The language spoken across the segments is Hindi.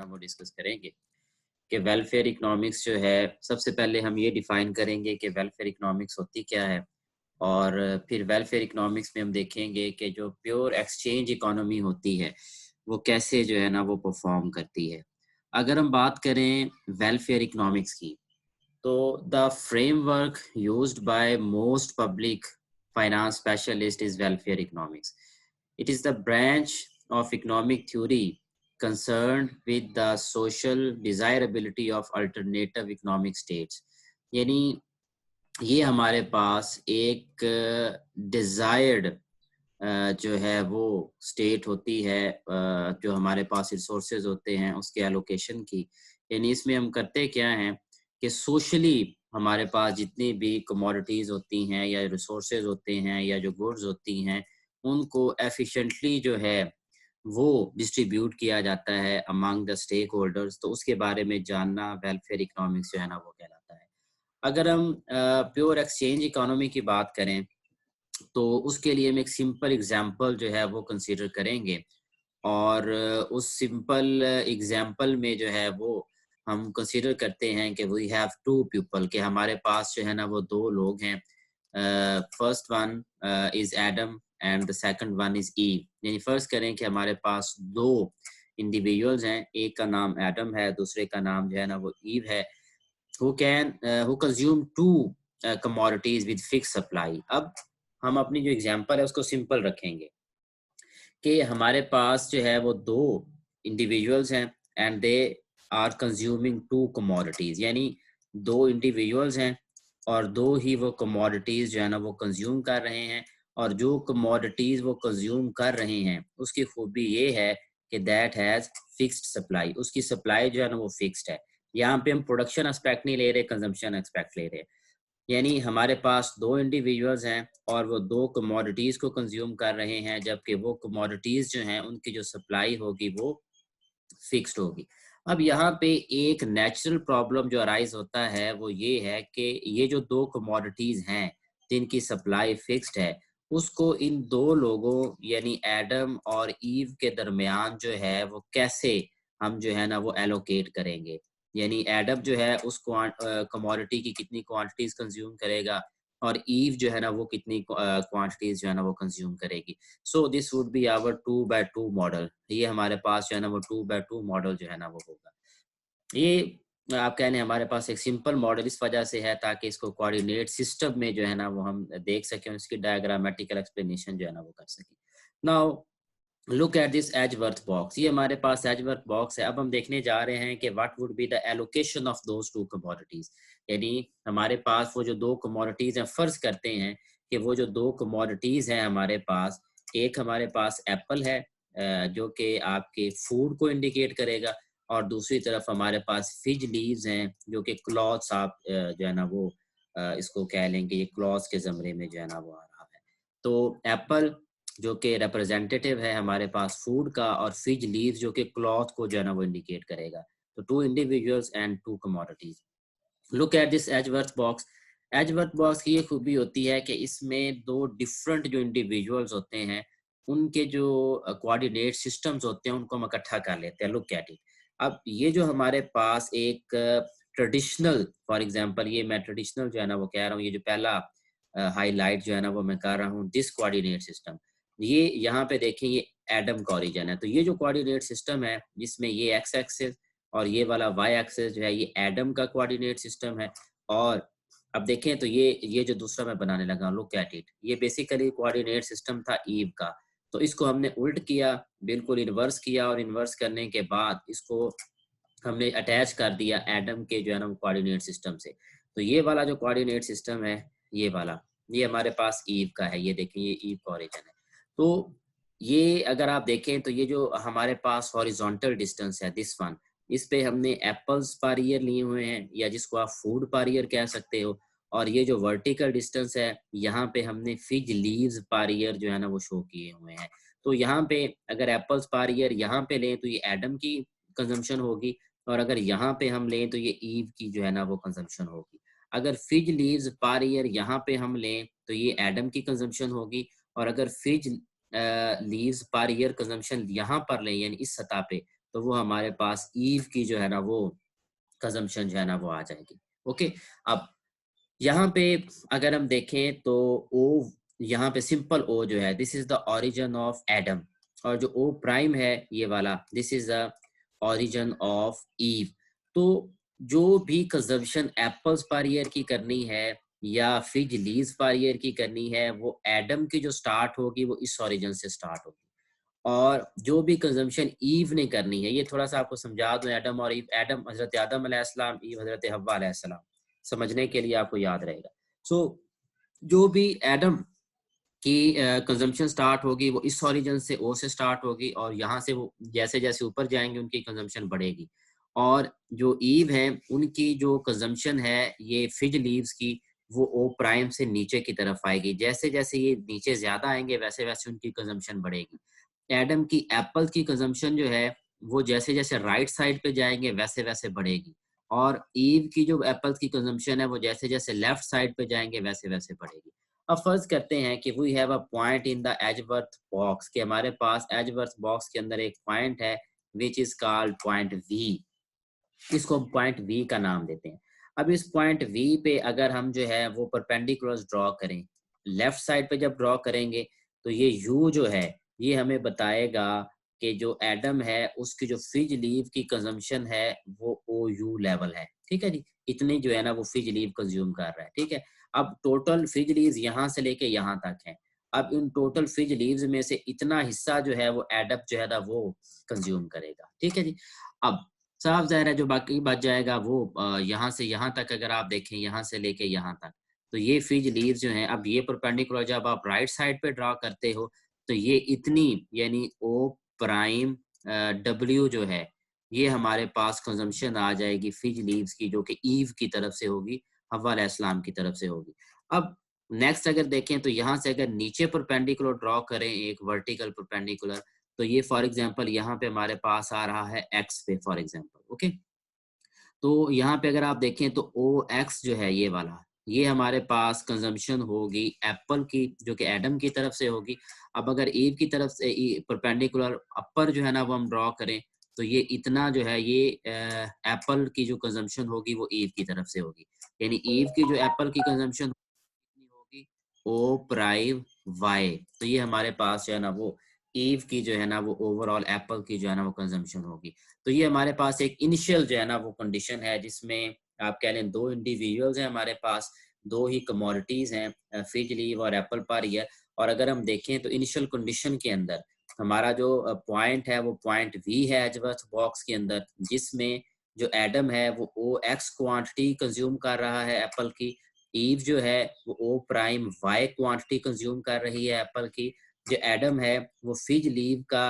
ना वो डिस्कस करेंगे कि वेलफेयर इकोनॉमिक्स जो है, सबसे पहले हम ये डिफाइन करेंगे कि वेलफेयर इकोनॉमिक्स होती क्या है। और फिर वेलफेयर इकोनॉमिक्स में हम देखेंगे कि जो प्योर एक्सचेंज इकोनॉमी होती है वो कैसे जो है ना वो परफॉर्म करती है। अगर हम बात करें वेलफेयर इकोनॉमिक्स की, तो the framework used by most public finance specialist is welfare economics. It is the branch of economic theory concerned with the social desirability of alternative economic states. यानी ये हमारे पास एक डिजायर्ड जो है वो स्टेट होती है, जो हमारे पास रिसोर्सेज होते हैं उसके एलोकेशन की। यानी इसमें हम करते क्या हैं कि सोशली हमारे पास जितनी भी कमोडिटीज होती हैं या रिसोर्सेज होते हैं या जो गुड्स होती हैं उनको एफिशिएंटली जो है वो डिस्ट्रीब्यूट किया जाता है अमंग द स्टेक होल्डर्स। तो उसके बारे में जानना वेलफेयर इकोनॉमिक्स जो है ना वो कहलाता है। अगर हम प्योर एक्सचेंज इकोनॉमी की बात करें तो उसके लिए हम एक सिंपल एग्जांपल जो है वो कंसीडर करेंगे। और उस सिंपल एग्जांपल में जो है वो हम कंसीडर करते हैं कि वी हैव टू पीपल, कि हमारे पास जो है ना वो दो लोग हैं। First one is Adam and the second one is Eve. यानी फर्स्ट करें कि हमारे पास दो इंडिविजुअल्स हैं, एक का नाम एडम है, दूसरे का नाम जो है ना वो ईव है। who consume two commodities with fixed supply. अब हम अपनी जो एग्जांपल है उसको सिंपल रखेंगे कि हमारे पास जो है वो दो इंडिविजुअल्स हैं and they are consuming two commodities. यानी दो इंडिविजुअल्स हैं और दो ही वो कमोडिटीज जो है ना वो कंज्यूम कर रहे हैं। और जो कमोडिटीज वो कंज्यूम कर रहे हैं उसकी खूबी ये है कि दैट हैज फिक्स्ड सप्लाई, उसकी सप्लाई जो है ना वो फिक्स्ड है। यहाँ पे हम प्रोडक्शन एस्पेक्ट नहीं ले रहे, कंजम्पशन एस्पेक्ट ले रहे। यानी हमारे पास दो इंडिविजुअल्स हैं और वो दो कमोडिटीज को कंज्यूम कर रहे हैं, जबकि वो कमोडिटीज जो हैं उनकी जो सप्लाई होगी वो फिक्स्ड होगी। अब यहाँ पे एक नेचुरल प्रॉब्लम जो अराइज होता है वो ये है कि ये जो दो कमोडिटीज हैं जिनकी सप्लाई फिक्स्ड है, उसको इन दो लोगों यानी एडम और ईव के दरमियान जो है वो कैसे हम जो है ना वो एलोकेट करेंगे। यानी एडम जो है उस कमोडिटी की कितनी क्वांटिटीज कंज्यूम करेगा और ईव जो है ना वो कितनी क्वांटिटीज जो है ना वो कंज्यूम करेगी। So this would be our 2x2 model. ये हमारे पास जो है ना वो 2x2 मॉडल जो है ना वो होगा। ये आप कह रहे हैं हमारे पास एक सिंपल मॉडल इस वजह से है ताकि इसको कोऑर्डिनेट सिस्टम में जो है ना वो हम देख सकें और इसकी डायग्रामेटिकल एक्सप्लेनेशन जो है ना वो कर सकें। Now look at this Edgeworth box. ये हमारे पास एजवर्थ बॉक्स है। अब हम देखने जा रहे हैं कि what would be the allocation of those two commodities. यानी हमारे पास वो जो दो कमोडिटीज हैं, फर्ज करते हैं कि वो जो दो कमोडिटीज हैं हमारे पास, एक हमारे पास एप्पल है जो कि आपके फूड को इंडिकेट करेगा, और दूसरी तरफ हमारे पास फिज लीव्स हैं जो कि क्लॉथ्स आप जो है ना वो इसको कह लेंगे ये क्लॉथ्स के जमरे में जो है ना वो आ रहा है। तो एप्पल जो कि रिप्रेजेंटेटिव है हमारे पास फूड का, और फिज लीव्स जो कि क्लॉथ को जो है ना वो इंडिकेट करेगा। तो two individuals and two commodities. Look at this Edgeworth box. Edgeworth box की ये खूबी होती है कि इसमें दो डिफरेंट जो इंडिविजुअल्स होते हैं उनके जो कोऑर्डिनेट सिस्टम्स होते हैं उनको हम इकट्ठा कर लेते हैं। Look at it. अब ये जो हमारे पास एक ट्रेडिशनल, फॉर एग्जांपल ये मैं ट्रेडिशनल जो है ना वो कह रहा हूँ, ये जो पहला हाईलाइट जो है ना वो मैं कर रहा हूँ दिस कोऑर्डिनेट सिस्टम। ये यहाँ पे देखें ये एडम का ओरिजिन है। तो ये जो कोऑर्डिनेट सिस्टम है जिसमें ये एक्स एक्सिस और ये वाला वाई एक्सिस जो है ये एडम का कोऑर्डिनेट सिस्टम है। और अब देखें तो ये जो दूसरा मैं बनाने लगा, लुक एट इट, ये बेसिकली कोऑर्डिनेट सिस्टम था ईव का। तो इसको हमने उल्ट किया, बिल्कुल इन्वर्स किया, और इन्वर्स करने के बाद इसको हमने अटैच कर दिया एडम के जो है ना कोऑर्डिनेट सिस्टम से। तो ये वाला जो कोऑर्डिनेट सिस्टम है ये वाला, ये हमारे पास ईव का है। ये देखें ये ईव का ओरिजिन है। तो ये अगर आप देखें तो ये जो हमारे पास हॉरिजॉन्टल डिस्टेंस है दिस वन, इस पे हमने एप्पल्स पर ईयर लिए हुए हैं या जिसको आप फूड पर ईयर कह सकते हो। और ये जो वर्टिकल डिस्टेंस है यहाँ पे हमने फिज लीव्स पर ईयर जो है ना वो शो किए हुए हैं। तो यहाँ पे अगर एप्पल्स पर ईयर यहाँ पे लें तो ये एडम की कंजम्पशन होगी, और अगर यहाँ पे हम लें तो ये ईव की जो है ना वो कंजम्पशन होगी। अगर फिज लीव्स पर ईयर यहाँ पे हम लें तो ये एडम की कंजम्पशन होगी, और अगर फिज लीव्स पर ईयर कंजम्पशन यहाँ पर लें यानी इस सतह पे तो वो हमारे पास ईव की जो है ना वो कंजम्पशन जो है ना वो आ जाएगी। ओके, अब यहाँ पे अगर हम देखें तो ओ, यहाँ पे सिंपल ओ जो है this is the origin of Adam, और जो ओ प्राइम है ये वाला this is the origin of Eve. तो जो भी कंजम्पशन एप्पल्स पर ईयर की करनी है या फिग लीव्स पर ईयर की करनी है वो एडम की जो स्टार्ट होगी वो इस ओरिजिन से स्टार्ट होगी, और जो भी कंजम्पशन ईव ने करनी है, ये थोड़ा सा आपको समझा दूं, एडम और ईव, एडम हजरत आदम अलैहिस्सलाम, ईव हजरत हव्वा अलैहिस्सलाम, समझने के लिए आपको याद रहेगा। सो जो भी एडम की कंजम्पशन स्टार्ट होगी वो इस ओरिजिन से ओ से स्टार्ट होगी, और यहाँ से वो जैसे जैसे ऊपर जाएंगे उनकी कंजम्पशन बढ़ेगी। और जो ईव है उनकी जो कंजम्पशन है ये फिज लीव्स की वो ओ प्राइम से नीचे की तरफ आएगी, जैसे जैसे ये नीचे ज्यादा आएंगे वैसे वैसे उनकी कंजम्पशन बढ़ेगी। एडम की एप्पल की कंजम्पशन जो है वो जैसे जैसे राइट साइड पे जाएंगे वैसे वैसे बढ़ेगी, और ईव की जो एप्पल की कंजम्पशन है वो जैसे जैसे लेफ्ट साइड पे जाएंगे वैसे वैसे बढ़ेगी। अब फर्ज करते हैं कि we have a point in the Edgeworth box, कि हमारे पास एजवर्थ बॉक्स के अंदर एक पॉइंट है which is called point V, इसको हम पॉइंट वी का नाम देते हैं। अब इस पॉइंट वी पे अगर हम जो है वो परपेंडिकुलर ड्रॉ करें, लेफ्ट साइड पे जब ड्रॉ करेंगे तो ये यू जो है ये हमें बताएगा कि जो एडम है उसकी जो फिज लीव की कंजम्पशन है वो ओ यू लेवल है, ठीक है जी, इतनी जो है ना वो फिज लीव कंज्यूम कर रहा है, ठीक है। अब टोटल फिज लीव्स यहाँ से लेके यहाँ तक है, अब इन टोटल फिज लीव्स में से इतना हिस्सा जो है वो एडप जो है ना वो कंज्यूम करेगा, ठीक है जी। अब साफ ज़ाहिर है जो बाकी बच जाएगा वो यहाँ से यहाँ तक अगर आप देखें, यहाँ से लेके यहाँ तक, तो ये फिज लीव्स जो हैं, अब ये परपेंडिकुलर जब आप राइट साइड पे ड्रा करते हो तो ये इतनी यानी ओ प्राइम डब्ल्यू जो है ये हमारे पास कंजम्पशन आ जाएगी फिज लीव्स की, जो कि ईव की तरफ से होगी, हव्वा अलैहिस्सलाम की तरफ से होगी। अब नेक्स्ट अगर देखें तो यहाँ से अगर नीचे परपेंडिकुलर ड्रॉ करें एक वर्टिकल परपेंडिकुलर, तो ये फॉर एग्जांपल यहाँ पे हमारे पास आ रहा है एक्स पे फॉर एग्जांपल, ओके। तो यहाँ पे अगर आप देखें तो ओ एक्स जो है ये वाला, ये हमारे पास कंजम्पशन होगी एप्पल की जो कि एडम की तरफ से होगी। अब अगर ईव की तरफ से परपेंडिकुलर अपर जो है ना वो हम ड्रॉ करें तो ये इतना जो है ये एप्पल की जो कंजम्पशन होगी वो ईव की तरफ से होगी, यानी ईव की जो एप्पल की कंजम्पशन होगी ओ प्राइम वाई, तो ये हमारे पास जो है ना वो ईव की जो है ना वो ओवरऑल एप्पल की जो है ना वो कंजम्पशन होगी। तो ये हमारे पास एक इनिशियल जो है ना वो कंडीशन है जिसमें आप कह लें दो इंडिविजुअल्स हैं हमारे पास, दो ही कमोडिटीज हैं फिज लीव और एप्पल पर ईयर। और अगर हम देखें तो इनिशियल कंडीशन के अंदर हमारा जो पॉइंट है वो पॉइंट वी है एजवर्थ बॉक्स के अंदर, जिसमें जो एडम है वो ओ एक्स क्वांटिटी कंज्यूम कर रहा है एप्पल की, ईव जो है वो ओ प्राइम वाई क्वांटिटी कंज्यूम कर रही है एप्पल की, जो एडम है वो फिज लीव का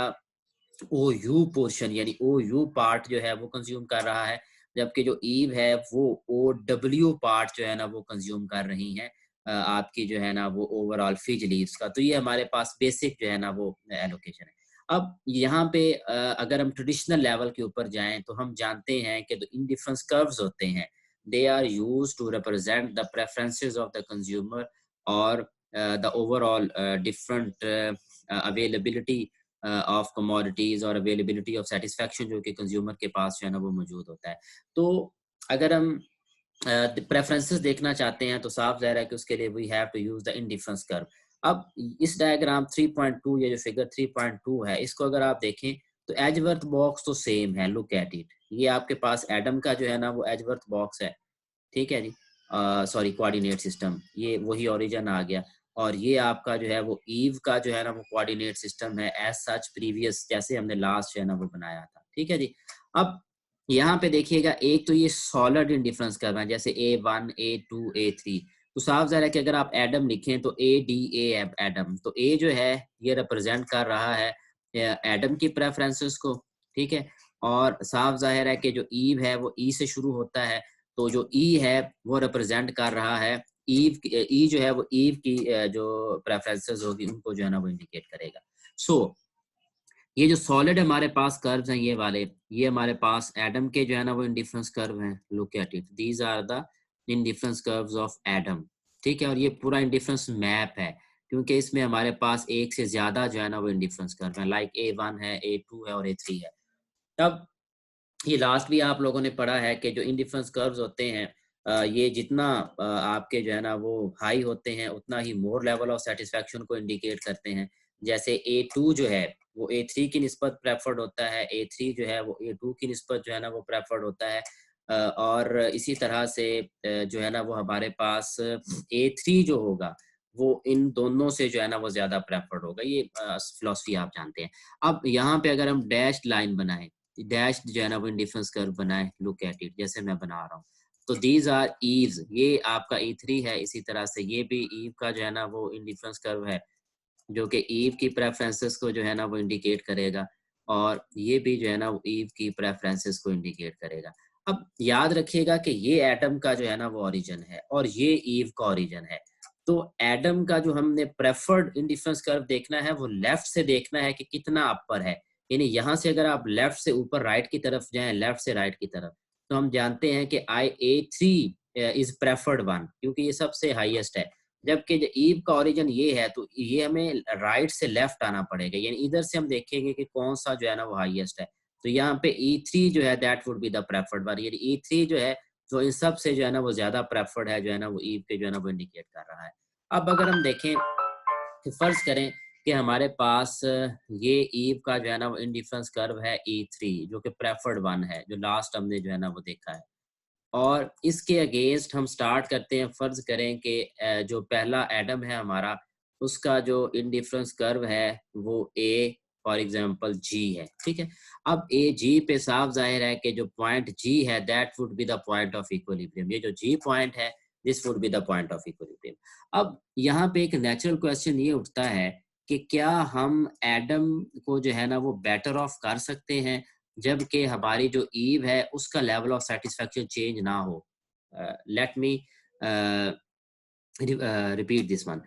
ओ यू पोर्शन यानी ओ यू पार्ट जो है वो कंज्यूम कर रहा है, जबकि जो ईव है वो ओ डब्ल्यू पार्ट जो है ना वो कंज्यूम कर रही है आपकी जो है ना वो ओवरऑल फिज लीव्स का। तो ये हमारे पास बेसिक जो है ना वो एलोकेशन है। अब यहाँ पे अगर हम ट्रेडिशनल लेवल के ऊपर जाएं तो हम जानते हैं कि जो इंडिफरेंस कर्व्स होते हैं they are used to represent the preferences of the consumer or the overall different availability of commodities और availability of satisfaction जो कि consumer के पास जो है ना वो मौजूद होता है। तो अगर हम प्रेफरेंसेस देखना चाहते हैं तो साफ ज़ाहिर है कि उसके लिए we have to use the indifference curve. अब इस डायग्राम 3.2 या जो फिगर 3.2 है इसको अगर आप देखें तो एजवर्थ बॉक्स तो सेम है, लुक एट इट, ये आपके पास एडम का जो है ना वो एजवर्थ बॉक्स है, ठीक है जी, सॉरी कोऑर्डिनेट सिस्टम, ये वही ओरिजिन आ गया, और ये आपका जो है वो ईव का जो है ना वो कोऑर्डिनेट सिस्टम है एज सच प्रीवियस जैसे हमने लास्ट जो है ना वो बनाया था, ठीक है जी। अब यहाँ पे देखिएगा एक तो ये सॉलिड इंडिफरेंस कर्व है जैसे A1 A2 A3, तो साफ ज़ाहिर है कि अगर आप एडम लिखें तो ADA एडम, तो ए जो है ये रिप्रेजेंट कर रहा है एडम की प्रेफरेंसेस को, ठीक है, और साफ जाहिर है कि जो ईव है वो ई से शुरू होता है, तो जो ई है वो रिप्रेजेंट कर रहा है ईव, ई जो है वो ईव की जो प्रेफरेंसेस होगी उनको जो है ना वो इंडिकेट करेगा। सो ये जो सॉलिड हमारे पास कर्व्स हैं ये वाले, ये हमारे पास एडम के जो है ना वो इंडिफरेंस कर्व हैं, look at it, these are the indifference curves of Adam, ठीक है, और ये पूरा इंडिफरेंस मैप है क्योंकि इसमें हमारे पास एक से ज्यादा जो है ना वो इंडिफरेंस कर्व है, लाइक A1 है A2 है और A3 है। अब ये लास्ट भी आप लोगों ने पढ़ा है कि जो इंडिफरेंस कर्व्स होते हैं, ये जितना आपके जो है ना वो हाई होते हैं, उतना ही मोर लेवल ऑफ सेटिस्फैक्शन को इंडिकेट करते हैं। जैसे A2 जो है वो A3 की निस्बत प्रेफर्ड होता है, A3 जो है वो A2 की निस्बत जो है ना वो प्रेफर्ड होता है। और इसी तरह से जो है ना वो हमारे पास A3 जो होगा वो इन दोनों से जो है ना वो ज़्यादा प्रेफर्ड होगा। ये फिलॉसफी आप जानते हैं। अब यहाँ पे अगर हम डैश्ड लाइन बनाएँ, डैश जो है ना वो इंडिफरेंस कर्व बनाए, लुक एट इट, जैसे मैं बना रहा हूँ। तो दीज आर ईव्स, ये आपका E3 है। इसी तरह से ये भी ईव का जो है ना वो इंडिफरेंस कर्व है, जो कि ईव की प्रेफरेंसेस को जो है ना वो इंडिकेट करेगा, और ये भी जो है ना वो ईव की प्रेफरेंसेस को इंडिकेट करेगा। अब याद रखिएगा कि ये एटम का जो है ना वो ओरिजिन है और ये ईव का ओरिजिन है। तो एटम का जो हमने प्रेफर्ड इंडिफरेंस कर्व देखना है वो लेफ्ट से देखना है कि कितना अपर है। यानी यहाँ से अगर आप लेफ्ट से ऊपर राइट की तरफ जाएं, लेफ्ट से राइट की तरफ, तो हम जानते हैं कि IA3 इज प्रेफर्ड वन, क्योंकि ये सबसे हाईएस्ट है। जबकि जो ईव का ओरिजिन ये है, तो ये हमें राइट से लेफ्ट आना पड़ेगा, यानी इधर से हम देखेंगे कि कौन सा जो है ना वो हाईएस्ट है। तो यहाँ पे E3 जो है that would be the preferred one, यानी E3 जो है जो इन सब से जो है ना वो ज्यादा प्रेफर्ड है, जो है ना वो ईव के जो है ना वो इंडिकेट कर रहा है। अब अगर हम देखें कि फर्ज करें कि हमारे पास ये ईव का जो है ना वो इंडिफरेंस कर्व है E3, जो कि प्रेफर्ड वन है, जो लास्ट हमने जो है ना वो देखा है। और इसके अगेंस्ट हम स्टार्ट करते हैं, फर्ज करें कि जो पहला एटम है हमारा, उसका जो इंडिफरेंस कर्व है वो ए फॉर एग्जांपल जी है, ठीक है। अब ए जी पे साफ जाहिर है कि जो पॉइंट जी है that would be the point of equilibrium. ये जो जी पॉइंट है, this would be the point of equilibrium. अब यहाँ पे एक नेचुरल क्वेश्चन ये उठता है कि क्या हम एटम को जो है ना वो बेटर ऑफ कर सकते हैं जबकि हमारी जो ईव है उसका लेवल ऑफ सेटिस्फेक्शन चेंज ना हो। Let me repeat this one.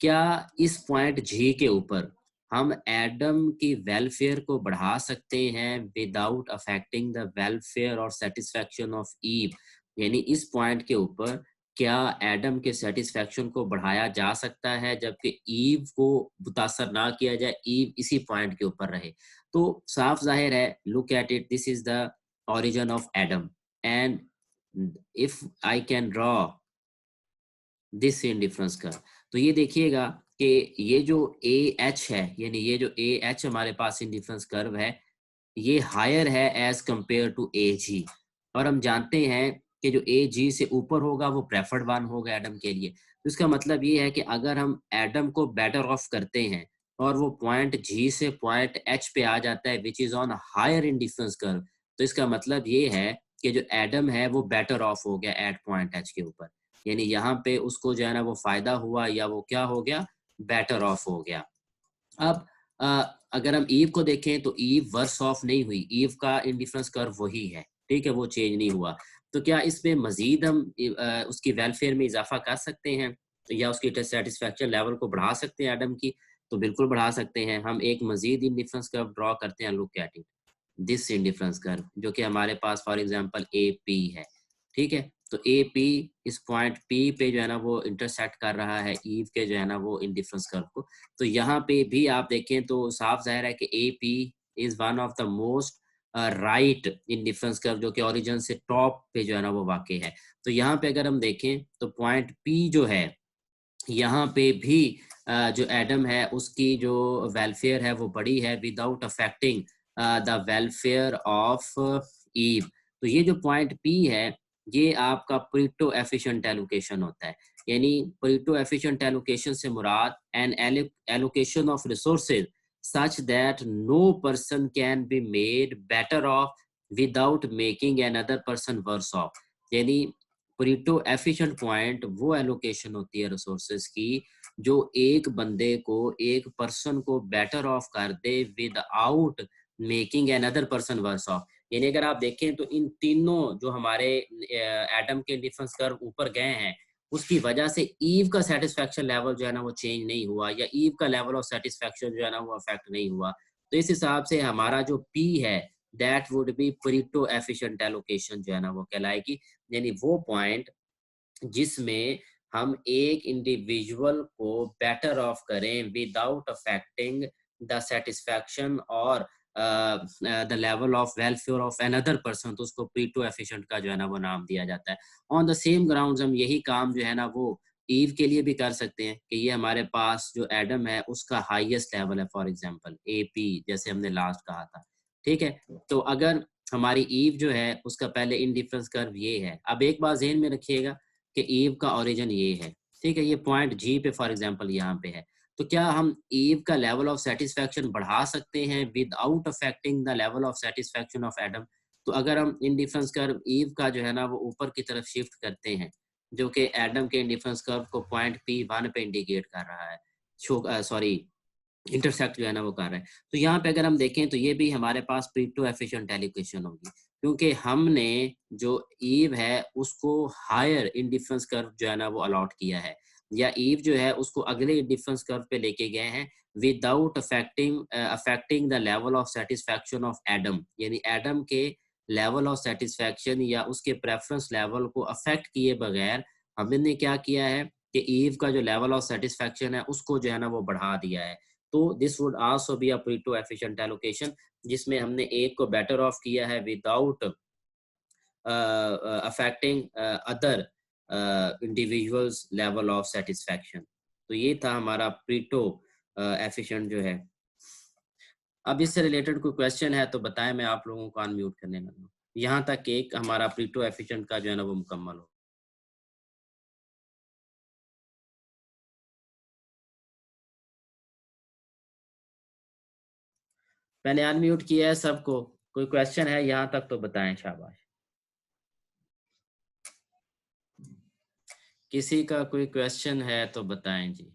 क्या इस पॉइंट जी के ऊपर हम एडम की वेलफेयर को बढ़ा सकते हैं विदाउट अफेक्टिंग द वेलफेयर और सेटिस्फेक्शन ऑफ ईव? यानी इस पॉइंट के ऊपर क्या एडम के सेटिस्फेक्शन को बढ़ाया जा सकता है जबकि ईव को मुतासर ना किया जाए, ईव इसी पॉइंट के ऊपर रहे? तो साफ जाहिर है, look at it, this is the origin of atom, and if I can draw this indifference का, तो ये देखिएगा कि ये जो ए एच है, यानी ये जो ए एच हमारे पास इंडिफरेंस कर्व है, ये हायर है एज कंपेयर टू ए जी। और हम जानते हैं कि जो ए जी से ऊपर होगा वो प्रेफर्ड वन होगा एडम के लिए। तो इसका मतलब ये है कि अगर हम एडम को बेटर ऑफ करते हैं और वो पॉइंट जी से पॉइंट एच पे आ जाता है which is on higher indifference curve, तो इसका मतलब ये है कि जो एडम है वो बेटर ऑफ हो गया एट पॉइंट एच के ऊपर। यानी यहाँ पे उसको जो है ना वो फायदा हुआ, या वो क्या हो गया, बेटर ऑफ हो गया। अब अगर हम ईव को देखें तो ईव वर्स ऑफ नहीं हुई, ईव का इंडिफरेंस कर्व वही है, ठीक है, वो चेंज नहीं हुआ। तो क्या इसमें मजीद हम उसकी वेलफेयर में इजाफा कर सकते हैं, तो या उसकी सेटिस्फेक्शन लेवल को बढ़ा सकते हैं एडम की? तो बिल्कुल बढ़ा सकते हैं। हम एक मजीद इंडिफरेंस कर्व ड्रॉ करते हैं, look at it, this indifference curve, जो कि हमारे पास फॉर एग्जांपल ए पी है, ठीक है। तो ए पी इस पॉइंट पी पे जो है ना वो इंटरसेक्ट कर रहा है ईव के जो है ना वो इंडिफरेंस कर्व को। तो यहाँ पे भी आप देखें तो साफ जाहिर है कि A P is one of the most right indifference curve, जो कि ओरिजिन से टॉप पे जो है ना वो वाकई है। तो यहाँ पे अगर हम देखें तो पॉइंट पी जो है, यहाँ पे भी जो एडम है उसकी जो वेलफेयर है वो बड़ी है without affecting the welfare of Eve. तो ये जो पॉइंट पी है, ये आपका परेटो एफिशिएंट एलोकेशन होता है। यानी परेटो एफिशिएंट एलोकेशन से मुराद an allocation of resources such that no person can be made better off without making another person worse off. यानी परेटो एफिशिएंट पॉइंट वो एलोकेशन होती है रिसोर्सेज की जो एक बंदे को, एक पर्सन को बेटर ऑफ कर दे without making another person worse off. यानी अगर आप देखें तो इन तीनों जो हमारे एटम के डिफरेंस कर्व ऊपर गए हैं, उसकी वजह से ईव का सेटिस्फेक्शन लेवल जो है ना वो चेंज नहीं हुआ, या ईव का लेवल ऑफ सेटिस्फेक्शन जो है ना वो अफेक्ट नहीं हुआ। तो इस हिसाब से हमारा जो पी है that would be Pareto efficient allocation जो है ना वो कहलाएगी। यानी वो पॉइंट जिसमें हम एक इंडिविजुअल को बेटर ऑफ करें विदाउट अफेक्टिंग द सेटिस्फेक्शन और the level of welfare of another person, तो उसको पीटो एफिशिएंट का जो है ना वो नाम दिया जाता है। ऑन द सेम ग्राउंड्स हम यही काम जो है ना वो ईव के लिए भी कर सकते हैं कि ये हमारे पास जो एडम है उसका हाईएस्ट लेवल है, फॉर एग्जांपल एपी, जैसे हमने लास्ट कहा था, ठीक है। तो अगर हमारी ईव जो है उसका पहले इंडिफरेंस कर्व ये है, अब एक बात ज़हन में रखिएगा कि ईव का ओरिजिन ये है, ठीक है, ये पॉइंट जी पे फॉर एग्जांपल यहाँ पे है। तो क्या हम ईव का लेवल ऑफ सेटिस्फैक्शन बढ़ा सकते हैं without affecting the level of satisfaction of Adam? तो अगर हम इंडिफरेंस कर्व ईव का जो है ना वो ऊपर की तरफ शिफ्ट करते हैं, जो कि एडम के इंडिफरेंस कर्व को पॉइंट P1 पे इंडिकेट कर रहा है, सॉरी इंटरसेक्ट जो है ना वो कर रहा है। तो यहाँ पे अगर हम देखें तो ये भी हमारे पास पीटो एफिशिएंट एलोकेशन होगी, क्योंकि हमने जो ईव है उसको हायर इंडिफरेंस कर्व जो है ना वो अलॉट किया है, या ईव जो है उसको अगले इंडिफरेंस कर्व पे लेके गए हैं without affecting the level of satisfaction of Adam, यानी एडम के लेवल ऑफ सेटिस्फैक्शन या उसके प्रेफरेंस लेवल को अफेक्ट किए बगैर हमने क्या किया है कि ईव का जो लेवल ऑफ सेटिस्फैक्शन है उसको जो है ना वो बढ़ा दिया है। तो this would also be a Pareto efficient allocation, जिसमें हमने एक को बेटर ऑफ किया है without affecting other individuals level of satisfaction. तो ये था हमारा पीटो एफिशिएंट जो है। अब इससे रिलेटेड कोई क्वेश्चन है तो बताएं, मैं आप लोगों को अनम्यूट करने लगा हूं। यहाँ तक एक हमारा पीटो एफिशिएंट का जो है ना वो मुकम्मल हो। मैंने अनम्यूट किया है सबको, कोई क्वेश्चन है यहाँ तक तो बताएं, शाबाश। किसी का कोई क्वेश्चन है तो बताएं जी।